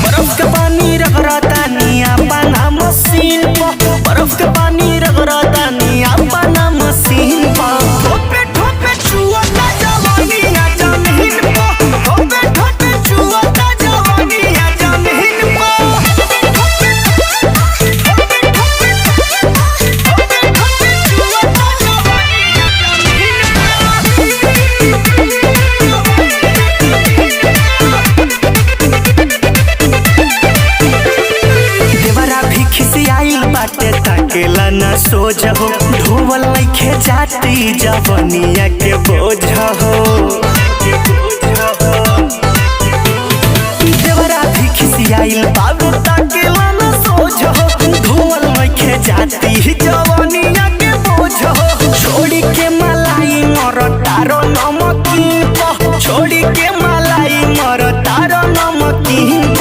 बर्फ के पानी रगड़ता निया पाना मशीन पर, बर्फ के पानी रगड़ता निया पाना मशीन पर। ठोपे ठोपे छुअता जवानिया जमीन पर, ठोपे ठोपे छुअता जवानिया जमीन पर। ठोपे ठोपे छुअता जवानिया देवरा भी खिसियाइल बाटे ताकेला ना सोझ हो, ढोवल लइखे जाती जवनिया के बोझ हो। देवरा भी खिसियाइल बाबू ताकेला ना सोझ हो, ढोवल लइखे जाती जवनिया के बोझ हो। छोड़ी के मलाई मर तारो नमकीन, छोड़ी के मलाई मर तारो नमकीन।